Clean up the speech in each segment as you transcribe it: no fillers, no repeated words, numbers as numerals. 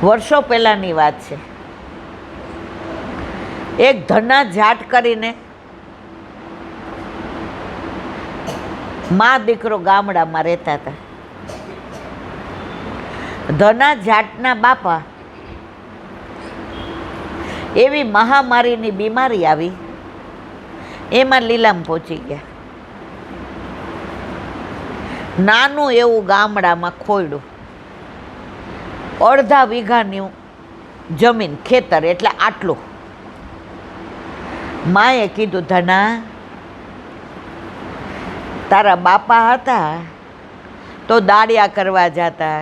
વર્ષો પહેલાંની વાત છે. એક ધના જાટ કરીને મા દીકરો ગામડામાં રહેતા હતા. ધના જાટના બાપા એવી મહામારીની બીમારી આવી, એમાં લીલામ પહોંચી ગયા. નાનું એવું ગામડામાં ખોયડું, અડધા વીઘાની જમીન, ખેતર એટલે આટલું. માએ કીધું, ધના, તારા બાપા હતા તો દાળિયા કરવા જતા,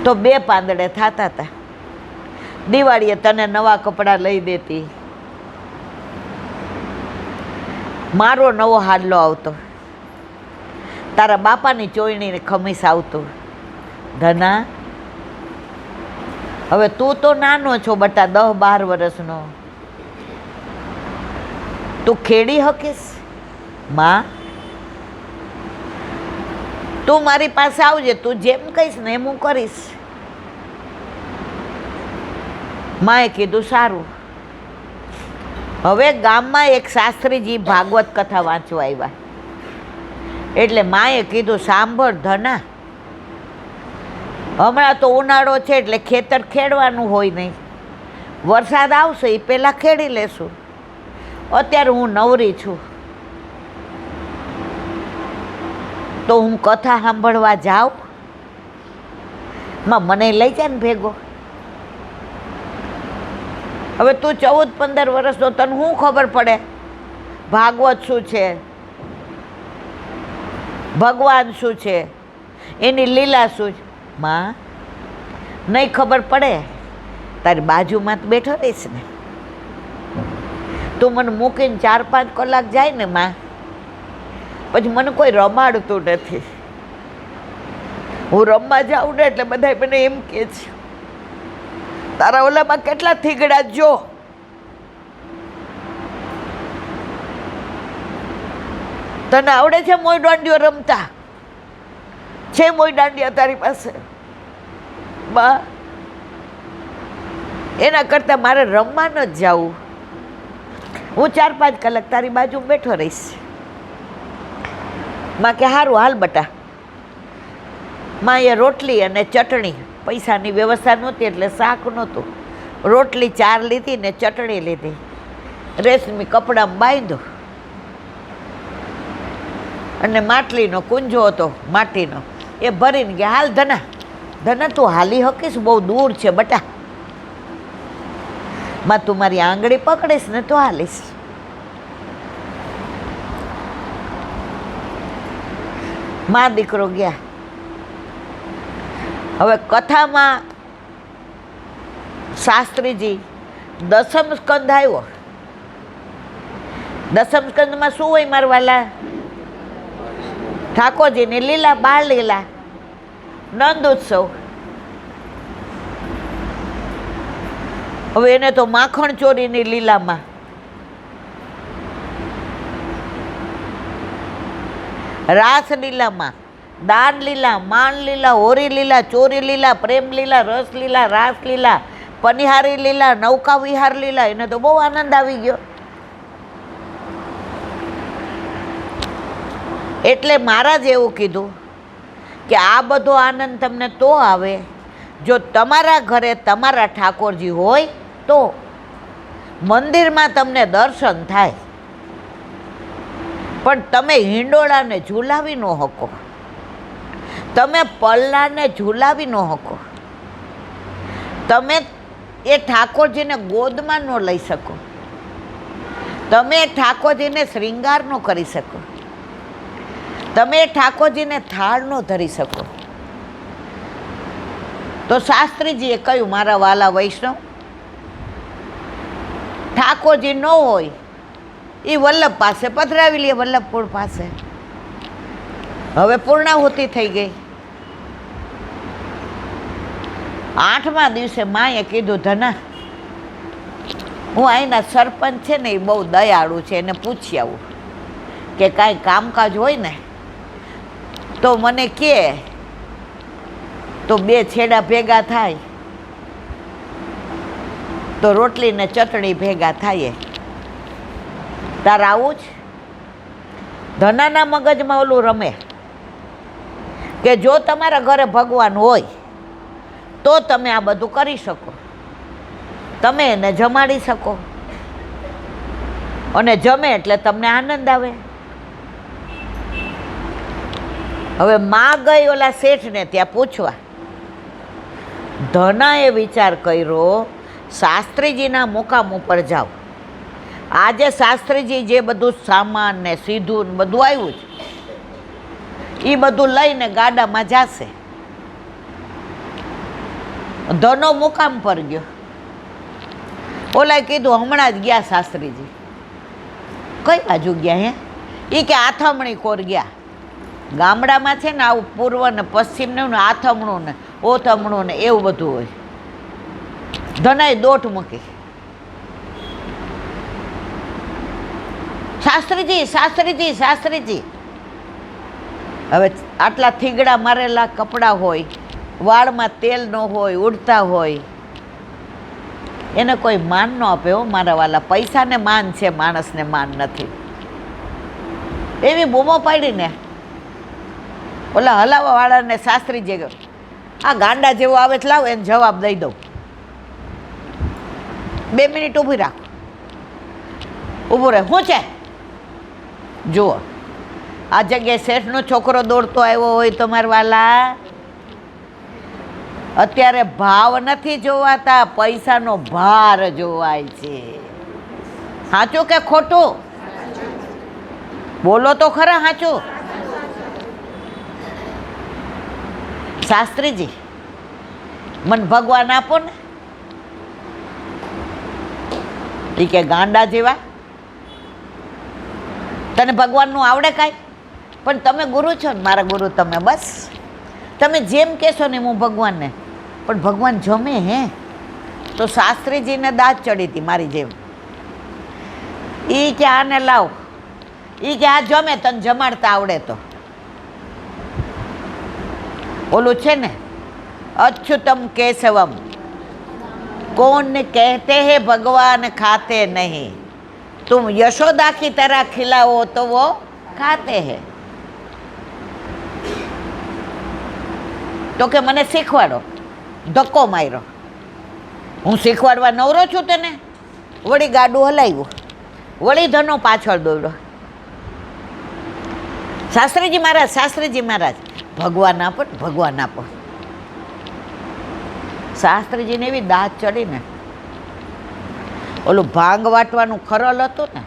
તો 2 પાંદડે થતા હતા. દિવાળીએ તને નવા કપડાં લઈ દેતી, મારો નવો હાડલો આવતો, તારા બાપાની ચોયણીને ખમીસ આવતું. ધના, હવે તું તો નાનો છો બટા, 10-12 વર્ષનો, તું ખેડી હકીશ? માં, તું મારી પાસે આવજે, તું જેમ કહીશ ને એમ હું કરીશ. માએ કીધું, સારું. હવે ગામમાં એક શાસ્ત્રીજી ભાગવત કથા વાંચવા આવ્યા. એટલે માએ કીધું, સાંભળ ધના, હમણાં તો ઉનાળો છે એટલે ખેતર ખેડવાનું હોય નહીં, વરસાદ આવશે એ પહેલાં ખેડી લેશું. અત્યારે હું નવરી છું તો હું કથા સાંભળવા જાઉં? માં મને લઈ જાય ને ભેગો. હવે તું 14-15 વર્ષનો, તને શું ખબર પડે ભાગવત શું છે, ભગવાન શું છે, એની લીલા શું છે? માં, નહીં ખબર પડે. તારી બાજુમાં જ બેઠો રહીશ ને, તું મને મૂકીને 4-5 કલાક જાય ને માં, પછી મને કોઈ રમાડતું નથી. હું રમવા જાઉં ને એટલે બધા મને એમ કહે છે, તારા ઓલામાં કેટલા થીગડા જો. તને આવડે છે મોય દાંડિયો રમતા? છે મોય દાંડિયા તારી પાસે? બા, એના કરતાં મારે રમવા ન જ જાવું. હું 4-5 કલાક તારી બાજુ બેઠો રહીશ. માં કે સારું, હાલ બટા. માં એ રોટલી અને ચટણી, પૈસાની વ્યવસ્થા નહોતી એટલે શાક નહોતું, રોટલી 4 લીધી ને ચટણી લીધી, રેશમી કપડામાં બાંધ્યો અને માટલીનો કુંજો હતો માટીનો, એ ભરીને ગયા. હાલ ધના, ધના તું હાલી હકીશ? બહુ દૂર છે બટા. માં તું મારી આંગળી પકડીશ ને તો હાલીશ. માં દીકરો ગયા. હવે કથામાં શાસ્ત્રીજી 10મ સ્કંદ આવ્યો. 10મ સ્કંદમાં શું હોય મારવાલા? ઠાકોરજીની લીલા, બાળ લીલા, નંદ ઉત્સવ. હવે એને તો માખણ ચોરીની લીલામાં, રાસ લીલામાં, દાન લીલા, માન લીલા, હોરી લીલા, ચોરી લીલા, પ્રેમ લીલા, રસ લીલા, રાસ લીલા, પનિહારી લીલા, નૌકા વિહાર લીલા. એને તો બહુ આનંદ આવી ગયો. એટલે મહારાજ એવું કીધું કે આ બધો આનંદ તમને તો આવે જો તમારા ઘરે તમારા ઠાકોરજી હોય તો. મંદિરમાં તમને દર્શન થાય પણ તમે હિંડોળાને ઝૂલાવી ન શકો, તમે પલ્લાને ઝૂલાવી ન શકો, તમે એ ઠાકોરજીને ગોદમાં ન લઈ શકો, તમે ઠાકોરજીને શ્રૃંગાર ન કરી શકો, તમે ઠાકોરજીને થાળ ન ધરી શકો. તો શાસ્ત્રીજીએ કહ્યું, મારા વાલા વૈષ્ણવ, ઠાકોરજી ન હોય એ વલ્લભ પાસે પધરાવી લે, વલ્લભપુર પાસે. હવે પૂર્ણાહુતિ થઈ ગઈ. 8મા દિવસે માએ કીધું, ધના, હું અહીંના સરપંચ છે ને એ બહુ દયાળુ છે, એને પૂછી આવું કે કાંઈ કામકાજ હોય ને તો મને કહે તો બે છેડા ભેગા થાય તો રોટલી ને ચટણી ભેગા થાય. તારે આવું જ ધનાના મગજમાં ઓલું રમે કે જો તમારા ઘરે ભગવાન હોય તો તમે આ બધું કરી શકો, તમે એને જમાડી શકો, અને જમે એટલે તમને આનંદ આવે. હવે માં ગઈ ઓલા શેઠને ત્યાં પૂછવા. ધનાએ વિચાર કર્યો શાસ્ત્રીજીના મુકામ ઉપર જાઓ. આજે શાસ્ત્રીજી જે બધું સામાન ને સીધું ને બધું આવ્યું છે એ બધું લઈને ગાડામાં જાશે. ધનો મુકામ પર ગયો. ઓલાએ કીધું હમણાં જ ગયા શાસ્ત્રીજી. કઈ બાજુ ગયા હે? એ કે આથમણી કોર ગયા. ગામડામાં છે ને આવું પૂર્વ ને પશ્ચિમનું ને આથમણું ને ઓથમણું ને એવું બધું હોય. ધનાએ દોટ મૂકી. શાસ્ત્રીજી શાસ્ત્રીજી શાસ્ત્રીજી. હવે આટલા થીગડા મારેલા કપડાં હોય, વાળમાં તેલ ન હોય, ઉડતા હોય, એને કોઈ માન ન આપે હો મારા વાલા. પૈસાને માન છે, માણસને માન નથી. એવી બૂમો પાડીને ઓલા હલાવા વાળાને શાસ્ત્રીજી ગયો, આ ગાંડા જેવો આવે છે લાવ એને જવાબ દઈ દઉં. 2 મિનિટ ઊભી રાખો. ઊભું રહે. શું છે? જુઓ, આ જગ્યાએ શેઠનો છોકરો દોડતો આવ્યો હોય તો મારા વાલા અત્યારે ભાવ નથી જોવાતા, પૈસાનો ભાર જોવાય છે. સાચું કે ખોટું? બોલો તો ખરા સાચું. શાસ્ત્રીજી મને ભગવાન આપો ને. એ કે ગાંડા જેવા, તને ભગવાનનું આવડે કાંઈ? પણ તમે ગુરુ છો ને, મારા ગુરુ તમે. બસ તમે જેમ કહેશો ને હું ભગવાનને. પણ ભગવાન જમે હે? તો શાસ્ત્રીજીને દાંત ચડી હતી મારી જેમ. એ કે આને લાવ. એ કે આ જમે, તને જમાડતા આવડે તો. ઓલું છે ને અચ્યુતમ કેશવમ कौन कहते हैं भगवान खाते नहीं, तुम यशोदा की तरह खिलाओ तो वो खाते हैं. તો કે મને શીખવાડો. ધક્કો માર્યો. હું શીખવાડવા નવરો છું તને? વળી ગાડું હલાવ્યું, વળી ધનો પાછળ દોડ્યો. શાસ્ત્રીજી મહારાજ, શાસ્ત્રીજી મહારાજ, ભગવાન આપો, ભગવાન આપો. શાસ્ત્રીજીને એવી દાંત ચડીને ઓલું ભાંગ વાટવાનું ખરલ હતું ને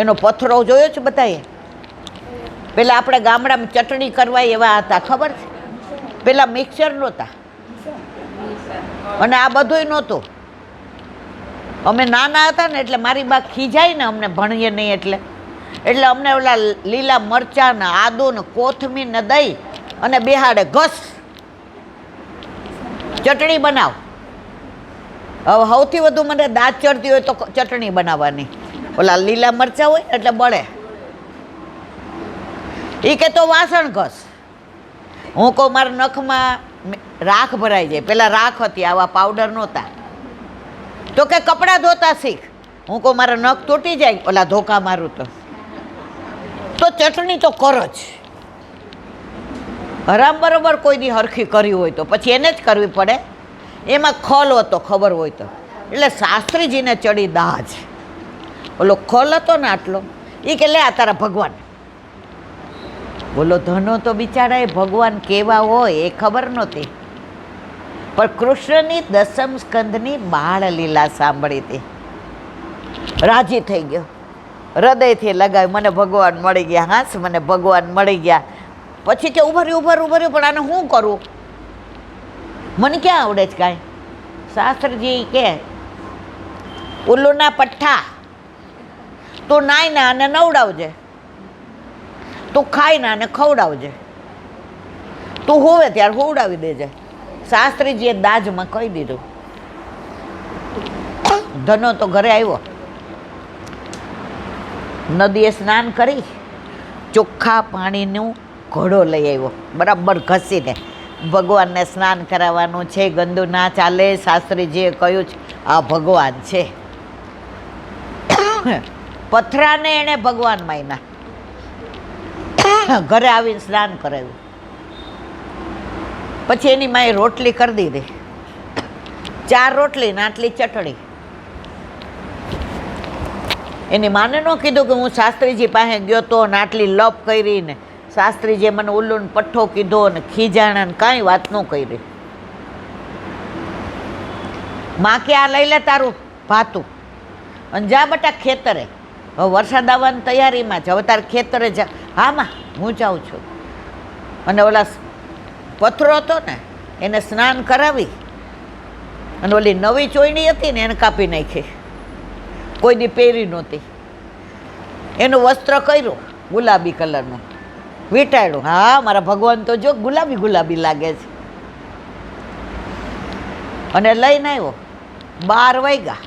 એનો પથરો જોયો છે બધાએ? પેલા આપણે ગામડામાં ચટણી કરવા એવા હતા, ખબર છે? પેલા મિક્સર નહોતા અને આ બધુંય નહોતું. અમે નાના હતા ને એટલે મારી બા ખીજાય ને અમને ભણીએ નહીં એટલે અમને ઓલા લીલા મરચાં ને આદુ ને કોથમીર ને દહીં અને બેહાડે, ઘસ ચટણી બનાવ. હવે સૌથી વધુ મને દાંત ચડતી હોય તો ચટણી બનાવવાની. ઓલા લીલા મરચાં હોય એટલે બળે. એ કે તો વાસણ ઘસ. હું કહું મારા નખમાં રાખ ભરાઈ જાય. પેલા રાખ હતી, આવા પાવડર નહોતા. તો કે કપડાં ધોતા શીખ. હું કહું મારા નખ તૂટી જાય ઓલા ધોકા મારું તો ચટણી તો કરો જ. હરામ બરોબર કોઈ દી હરખી કરી હોય તો પછી એને જ કરવી પડે. એમાં ખોલ હતો, ખબર હોય તો. એટલે શાસ્ત્રીજીને ચડી દાજ. ઓલો ખોલ હતો ને આટલો, એ કે લે આ તારા ભગવાન. બોલો ધનો તો બિચારા એ ભગવાન કેવા હોય એ ખબર નહોતી, પણ કૃષ્ણની 10મ સ્કંદની બાળ લીલા સાંભળી હતી. રાજી થઈ ગયો, હૃદયથી લગાવી, મને ભગવાન મળી ગયા. હાસ, મને ભગવાન મળી ગયા. પછી કે ઉભર્યું પણ આને શું કરું? મને ક્યાં આવડે છે કાંઈ? શાસ્ત્રીજી કે ઉલ્લુના પઠ્ઠા, તું નાઈ ને આને નવડાવજે, તું ખાઈ ને આને ખવડાવજે, તું હોવે ત્યારે હોવડાવી દેજે. શાસ્ત્રીજીએ દાજમાં કહી દીધું. ધનો તો ઘરે આવ્યો, નદીએ સ્નાન કરી ચોખ્ખા પાણીનું ઘડો લઈ આવ્યો, બરાબર ઘસીને ભગવાનને સ્નાન કરાવવાનું છે, ગંદુ ના ચાલે, શાસ્ત્રીજીએ કહ્યું છે. આ ભગવાન છે. પથરાને એણે ભગવાન માન્યા. ઘરે આવીને સ્નાન કરાવ્યું. પછી એની માએ રોટલી કરી દીધી, 4 રોટલી ને આટલી ચટણી. એની માને ન કીધું કે હું શાસ્ત્રીજી પાસે ગયો તો ને આટલી લપ કરી ને શાસ્ત્રીજીએ મને ઉલ્લુન પઠ્ઠો કીધો ને ખીજાણા ને કાંઈ વાત ન કરી. માં કે આ લઈ લે તારું ભાતું અને જા બટા ખેતરે, હવે વરસાદ આવવાની તૈયારીમાં છે, હવે તારે ખેતરે જા. હા માં હું જાઉં છું. અને ઓલા પથરો હતો ને એને સ્નાન કરાવી અને ઓલી નવી ચોયણી હતી ને એને કાપી નાખી, કોઈ દી પહેરી નહોતી. એનું વસ્ત્ર કર્યું ગુલાબી કલરનું, વીંટાળ્યું. હા મારા ભગવાન તો જો ગુલાબી ગુલાબી લાગે છે. અને લઈને આવ્યો. 12 વાગ્યા.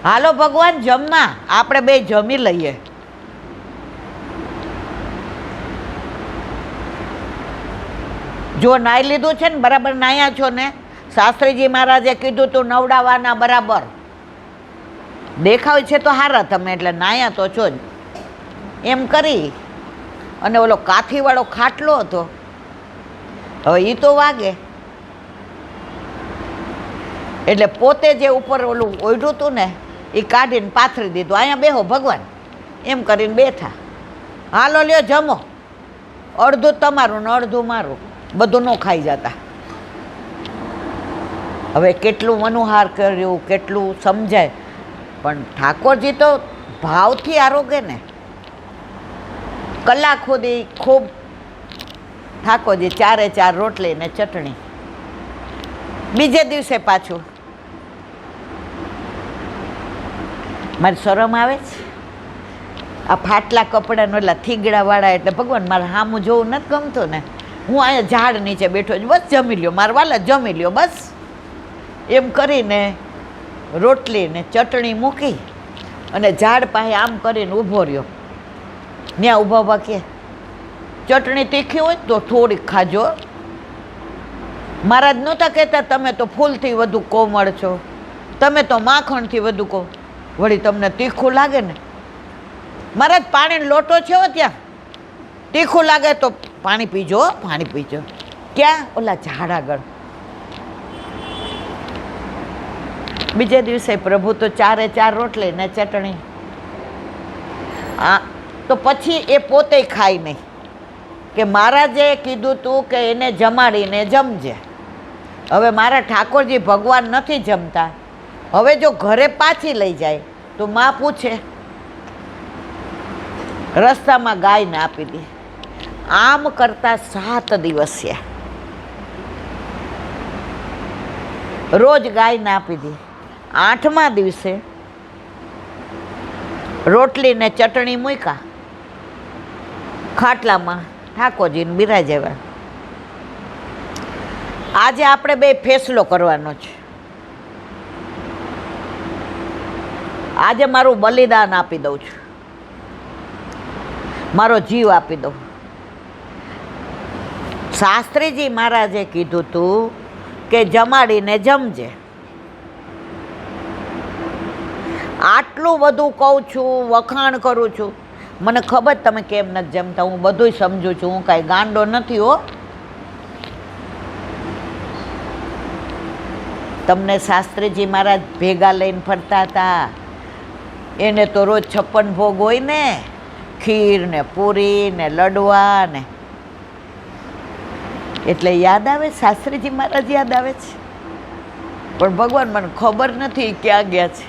હાલો ભગવાન જમવા, આપણે બે જમી લઈએ. જો નાઈ લીધું છે ને, બરાબર નાયા છો ને, શાસ્ત્રીજી મહારાજે કીધું તું નવડાવવાના બરાબર દેખાવ છે તો હારા તમે, એટલે નાયા તો છો જ. એમ કરી અને ઓલો કાથીવાળો ખાટલો હતો, હવે એ તો વાગે એટલે પોતે જે ઉપર ઓલું ઓઢ્યું હતું ને એ કાઢીને પાથરી દીધું. અહીંયા બેહો ભગવાન એમ કરીને બેઠા. હાલો લ્યો જમો, અડધું તમારું ને અડધું મારું, બધું ન ખાઈ જતા. હવે કેટલું મનોહાર કર્યું, કેટલું સમજાય, પણ ઠાકોરજી તો ભાવથી આરોગે ને. કલાક સુધી ખૂબ ઠાકોરજી 4 રોટલી ને ચટણી. બીજે દિવસે પાછું મારી શરમ આવે છે, આ ફાટલા કપડાં ઓલા થીગડાવાળા, એટલે ભગવાન મારે સામું જોવું નથી ગમતું ને. હું અહીંયા ઝાડ નીચે બેઠો છું, બસ જમી લ્યો મારા વાલા, જમી લ્યો બસ. એમ કરીને રોટલી ને ચટણી મૂકી અને ઝાડ પાસે આમ કરીને ઊભો રહ્યો. ત્યાં ઊભા ઊભા કે ચટણી તીખી હોય તો થોડીક ખાજો. મહારાજ નહોતા કહેતા તમે તો ફૂલથી વધુ કોમળ છો, તમે તો માખણથી વધુ કો, વળી તમને તીખું લાગે ને. મહારાજ પાણીનો લોટો છે ત્યાં, તીખું લાગે તો પાણી પીજો, પાણી પીજો. ક્યાં? ઓલા ઝાડ આગળ. બીજે દિવસે પ્રભુ તો 4 રોટલી ને ચટણી. તો પછી એ પોતે ખાય નહીં, કે મહારાજે કીધું તું કે એને જમાડીને જમજે. હવે મારા ઠાકોરજી ભગવાન નથી જમતા, હવે જો ઘરે પાછી લઈ જાય તો માં પૂછે, રસ્તામાં ગાયને આપી દે. આમ કરતા 7 દિવસ થયા. રોજ ગાયને આપી દે. 8મા દિવસે રોટલી ને ચટણી મૂક્યા ખાટલામાં, ઠાકોરજીને બિરાજ્યા. આજે આપણે બે ફેસલો કરવાનો છે. આજે મારું બલિદાન આપી દઉં છું, મારો જીવ આપી દઉં. શાસ્ત્રીજી મહારાજે કીધું તું કે જમાડીને જમજે. આટલું બધું કહું છું, વખાણ કરું છું, મને ખબર તમે કેમ નથી જમતા, હું બધુંય સમજું છું, હું કાંઈ ગાંડો નથી હો. તમને શાસ્ત્રીજી મહારાજ ભેગા લઈને ફરતા હતા, એને તો રોજ 56 ભોગ હોય ને, ખીર ને પૂરી ને લડવા ને, એટલે યાદ આવે, શાસ્ત્રીજી મહારાજ યાદ આવે છે. પણ ભગવાન મને ખબર નથી ક્યાં ગયા છે.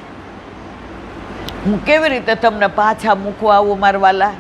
હું કેવી રીતે તમને પાછા મૂકવા આવું મારા વાલા?